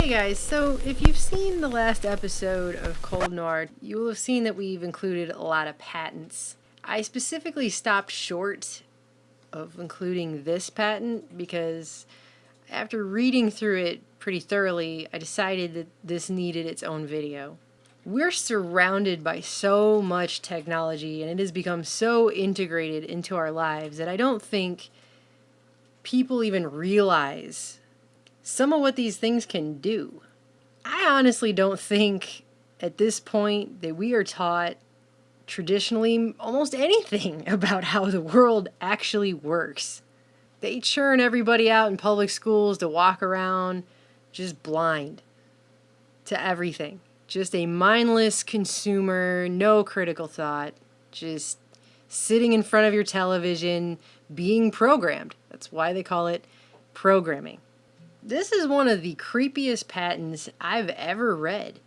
Hey guys, so if you've seen the last episode of Cold Noir, you will have seen that we've included a lot of patents. I specifically stopped short of including this patent because after reading through it pretty thoroughly, I decided that this needed its own video. We're surrounded by so much technology and it has become so integrated into our lives that I don't think people even realize some of what these things can do. I honestly don't think at this point that we are taught traditionally almost anything about how the world actually works. They churn everybody out in public schools to walk around just blind to everything. Just a mindless consumer, no critical thought, just sitting in front of your television, being programmed. That's why they call it programming. This is one of the creepiest patents I've ever read.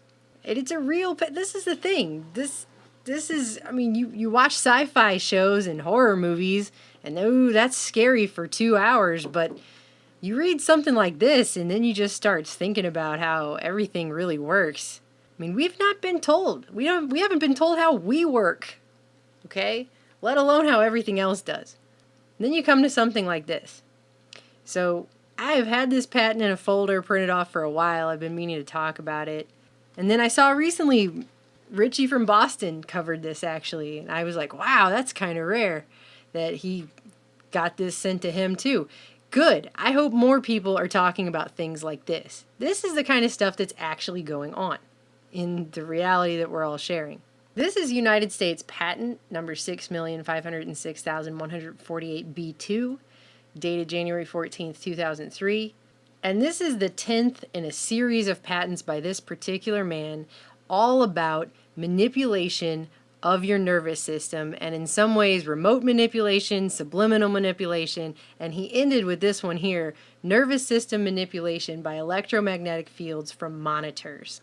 And it's a real this is the thing. This is, I mean, you watch sci-fi shows and horror movies, and oh, that's scary for 2 hours, but you read something like this, and then you just start thinking about how everything really works. I mean, we've not been told. We haven't been told how we work, okay? Let alone how everything else does. And then you come to something like this. So I've had this patent in a folder printed off for a while. I've been meaning to talk about it. And then I saw recently Richie from Boston covered this actually. And I was like, wow, that's kind of rare that he got this sent to him too. Good. I hope more people are talking about things like this. This is the kind of stuff that's actually going on in the reality that we're all sharing. This is United States patent number 6,506,148B2. Dated January 14th, 2003. And this is the 10th in a series of patents by this particular man, all about manipulation of your nervous system, and in some ways remote manipulation, subliminal manipulation, and he ended with this one here, nervous system manipulation by electromagnetic fields from monitors.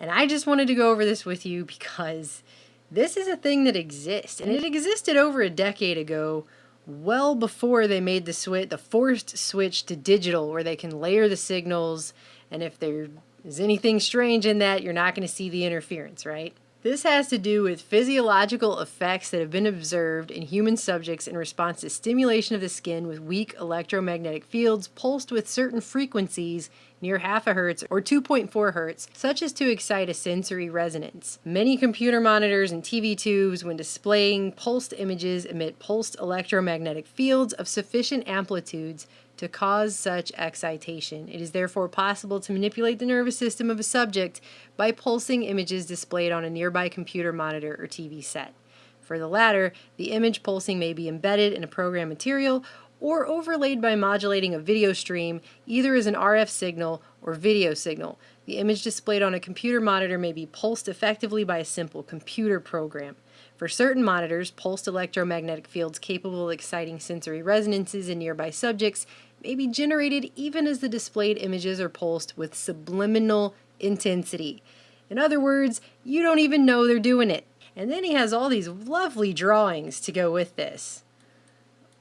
And I just wanted to go over this with you because this is a thing that exists, and it existed over a decade ago, well before they made the forced switch to digital, where they can layer the signals, and if there is anything strange in that, you're not going to see the interference, right? This has to do with physiological effects that have been observed in human subjects in response to stimulation of the skin with weak electromagnetic fields pulsed with certain frequencies near half a hertz or 2.4 hertz, such as to excite a sensory resonance. Many computer monitors and TV tubes, when displaying pulsed images, emit pulsed electromagnetic fields of sufficient amplitudes to cause such excitation. It is therefore possible to manipulate the nervous system of a subject by pulsing images displayed on a nearby computer monitor or TV set. For the latter, the image pulsing may be embedded in a program material or overlaid by modulating a video stream, either as an RF signal or video signal. The image displayed on a computer monitor may be pulsed effectively by a simple computer program. For certain monitors, pulsed electromagnetic fields capable of exciting sensory resonances in nearby subjects may be generated even as the displayed images are pulsed with subliminal intensity. In other words, you don't even know they're doing it. And then he has all these lovely drawings to go with this,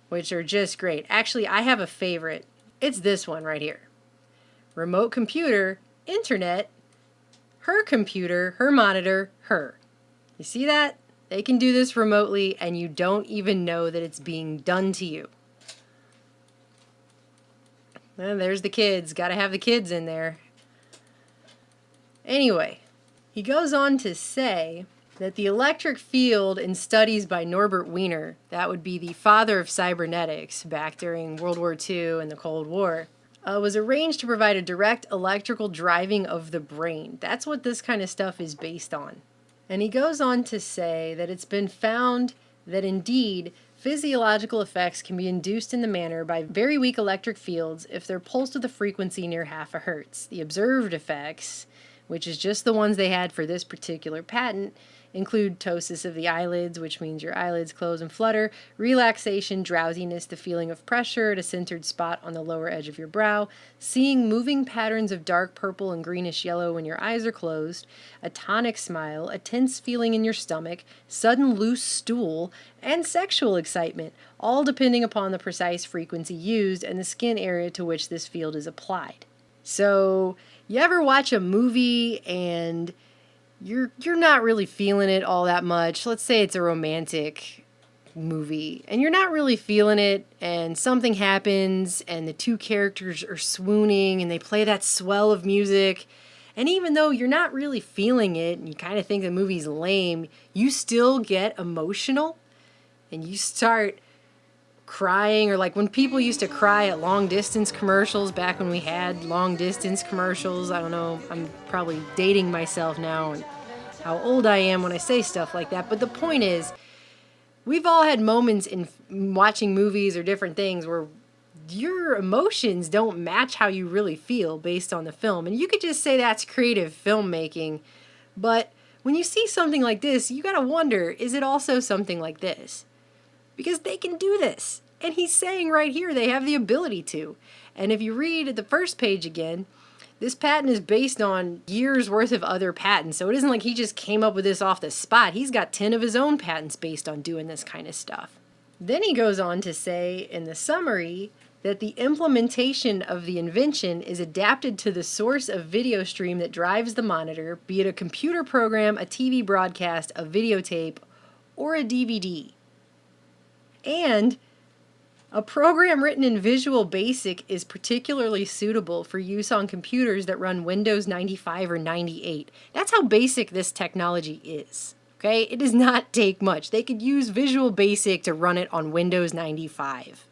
which are just great. Actually, I have a favorite. It's this one right here. Remote computer, internet, her computer, her monitor, her. You see that? They can do this remotely and you don't even know that it's being done to you. And there's the kids. Gotta have the kids in there. Anyway, he goes on to say that the electric field in studies by Norbert Wiener, that would be the father of cybernetics back during World War II and the Cold War, was arranged to provide a direct electrical driving of the brain. That's what this kind of stuff is based on. And he goes on to say that it's been found that indeed physiological effects can be induced in the manner by very weak electric fields if they're pulsed with a frequency near half a hertz. The observed effects, which is just the ones they had for this particular patent, include ptosis of the eyelids, which means your eyelids close and flutter, relaxation, drowsiness, the feeling of pressure at a centered spot on the lower edge of your brow, seeing moving patterns of dark purple and greenish yellow when your eyes are closed, a tonic smile, a tense feeling in your stomach, sudden loose stool, and sexual excitement, all depending upon the precise frequency used and the skin area to which this field is applied. So, you ever watch a movie and you're not really feeling it all that much? Let's say it's a romantic movie and you're not really feeling it, and something happens and the two characters are swooning and they play that swell of music, and even though you're not really feeling it and you kind of think the movie's lame, you still get emotional and you start crying. Or like when people used to cry at long distance commercials back when we had long distance commercials. I don't know, I'm probably dating myself now and how old I am when I say stuff like that, but the point is, we've all had moments in watching movies or different things where your emotions don't match how you really feel based on the film. And you could just say that's creative filmmaking. But when you see something like this, you got to wonder, is it also something like this? Because they can do this. And he's saying right here they have the ability to. And if you read at the first page again, this patent is based on years worth of other patents. So it isn't like he just came up with this off the spot. He's got 10 of his own patents based on doing this kind of stuff. Then he goes on to say in the summary that the implementation of the invention is adapted to the source of video stream that drives the monitor, be it a computer program, a TV broadcast, a videotape, or a DVD. And a program written in Visual Basic is particularly suitable for use on computers that run Windows 95 or 98. That's how basic this technology is. Okay? It does not take much. They could use Visual Basic to run it on Windows 95.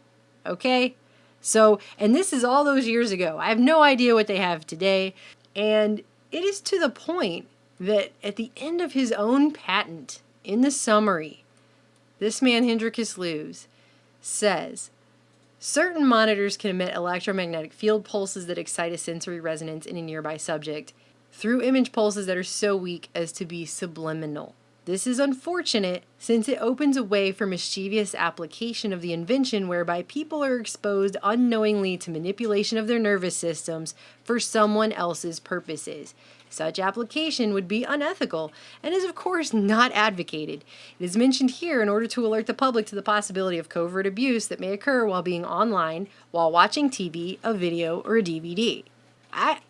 Okay? So, and this is all those years ago. I have no idea what they have today. And it is to the point that at the end of his own patent, in the summary, this man, Hendrikus Lewis, says, certain monitors can emit electromagnetic field pulses that excite a sensory resonance in a nearby subject through image pulses that are so weak as to be subliminal. This is unfortunate since it opens a way for mischievous application of the invention whereby people are exposed unknowingly to manipulation of their nervous systems for someone else's purposes. Such application would be unethical and is of course not advocated. It is mentioned here in order to alert the public to the possibility of covert abuse that may occur while being online, while watching TV, a video, or a DVD.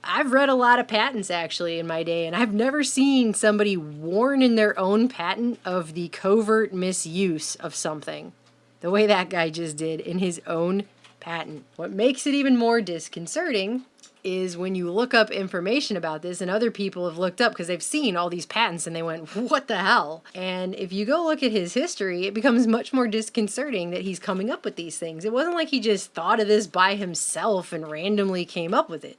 I've read a lot of patents actually in my day, and I've never seen somebody warn in their own patent of the covert misuse of something the way that guy just did in his own patent. What makes it even more disconcerting is when you look up information about this, and other people have looked up because they've seen all these patents and they went, what the hell? And if you go look at his history, it becomes much more disconcerting that he's coming up with these things. It wasn't like he just thought of this by himself and randomly came up with it.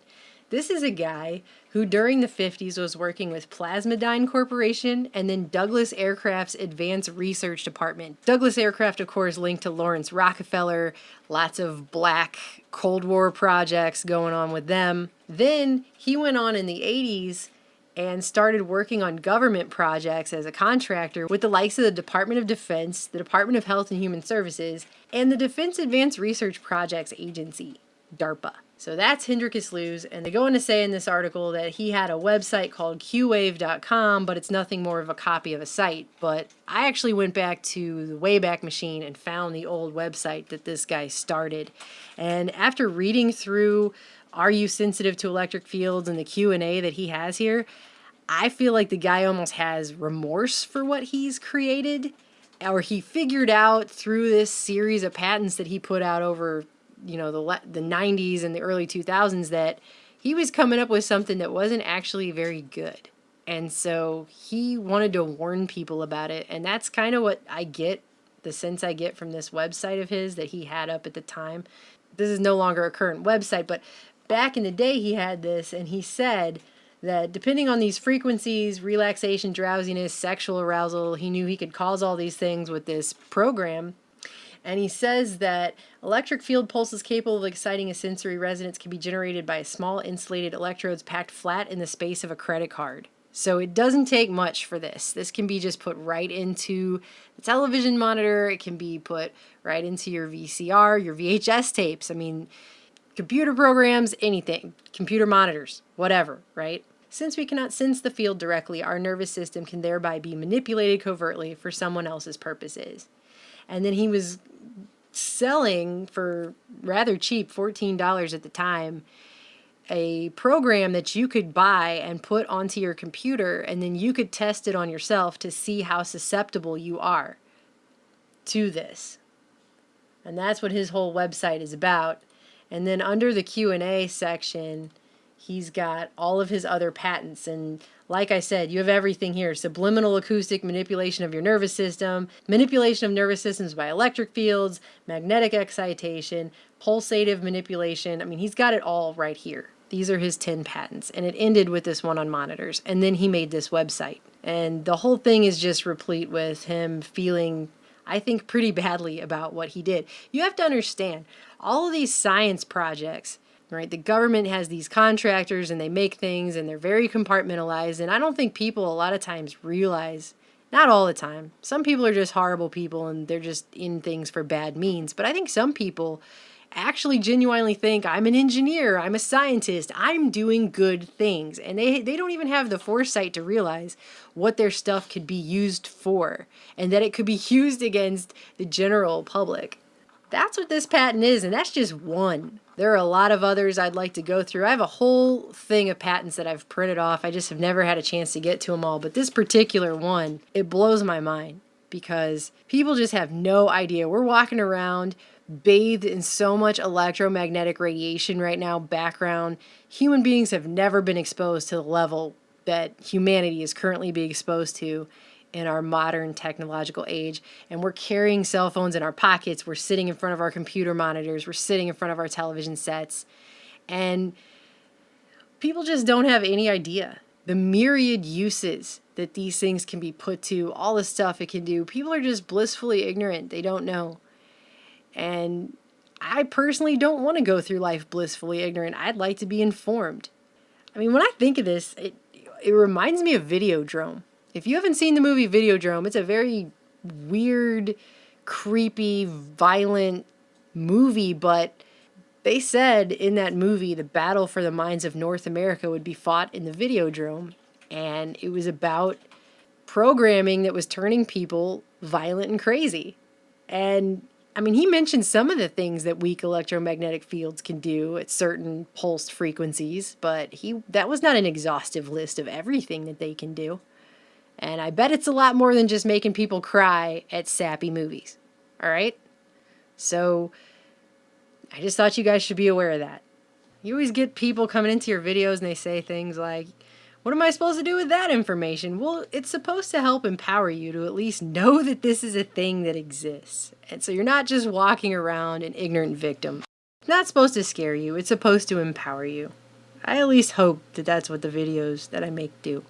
This is a guy who during the 50s was working with Plasmodine Corporation and then Douglas Aircraft's Advanced Research Department. Douglas Aircraft, of course, linked to Lawrence Rockefeller, lots of black Cold War projects going on with them. Then he went on in the 80s and started working on government projects as a contractor with the likes of the Department of Defense, the Department of Health and Human Services, and the Defense Advanced Research Projects Agency, DARPA. So that's Hendrikus Lewis, and they go on to say in this article that he had a website called qwave.com, but it's nothing more of a copy of a site. But I actually went back to the Wayback Machine and found the old website that this guy started. And after reading through Are You Sensitive to Electric Fields and the Q&A that he has here, I feel like the guy almost has remorse for what he's created, or he figured out through this series of patents that he put out over the 90s and the early 2000s that he was coming up with something that wasn't actually very good. And so he wanted to warn people about it. And that's kind of what I get, the sense I get from this website of his that he had up at the time. This is no longer a current website, but back in the day he had this, and he said that depending on these frequencies, relaxation, drowsiness, sexual arousal, he knew he could cause all these things with this program. And he says that electric field pulses capable of exciting a sensory resonance can be generated by small insulated electrodes packed flat in the space of a credit card. So it doesn't take much for this. This can be just put right into the television monitor. It can be put right into your VCR, your VHS tapes. I mean, computer programs, anything. Computer monitors, whatever, right? Since we cannot sense the field directly, our nervous system can thereby be manipulated covertly for someone else's purposes. And then he was selling for rather cheap, $14 at the time, a program that you could buy and put onto your computer, and then you could test it on yourself to see how susceptible you are to this. And that's what his whole website is about. And then under the Q&A section, he's got all of his other patents. And like I said, you have everything here. Subliminal acoustic manipulation of your nervous system, manipulation of nervous systems by electric fields, magnetic excitation, pulsative manipulation. I mean, he's got it all right here. These are his 10 patents. And it ended with this one on monitors. And then he made this website. And the whole thing is just replete with him feeling, I think, pretty badly about what he did. You have to understand, all of these science projects, right? The government has these contractors and they make things and they're very compartmentalized. And I don't think people a lot of times realize, not all the time, some people are just horrible people and they're just in things for bad means. But I think some people actually genuinely think, I'm an engineer, I'm a scientist, I'm doing good things. And they don't even have the foresight to realize what their stuff could be used for and that it could be used against the general public. That's what this patent is, and that's just one. There are a lot of others I'd like to go through. I have a whole thing of patents that I've printed off. I just have never had a chance to get to them all. But this particular one, it blows my mind because people just have no idea. We're walking around bathed in so much electromagnetic radiation right now, background. Human beings have never been exposed to the level that humanity is currently being exposed to in our modern technological age. And we're carrying cell phones in our pockets. We're sitting in front of our computer monitors. We're sitting in front of our television sets. And people just don't have any idea the myriad uses that these things can be put to, all the stuff it can do. People are just blissfully ignorant. They don't know. And I personally don't want to go through life blissfully ignorant. I'd like to be informed. I mean, when I think of this, it reminds me of Videodrome. If you haven't seen the movie Videodrome, it's a very weird, creepy, violent movie, but they said in that movie the battle for the minds of North America would be fought in the Videodrome, and it was about programming that was turning people violent and crazy. And I mean, he mentioned some of the things that weak electromagnetic fields can do at certain pulsed frequencies, but that was not an exhaustive list of everything that they can do. And I bet it's a lot more than just making people cry at sappy movies. All right? So I just thought you guys should be aware of that. You always get people coming into your videos and they say things like, what am I supposed to do with that information? Well, it's supposed to help empower you to at least know that this is a thing that exists. And so you're not just walking around an ignorant victim. It's not supposed to scare you. It's supposed to empower you. I at least hope that that's what the videos that I make do.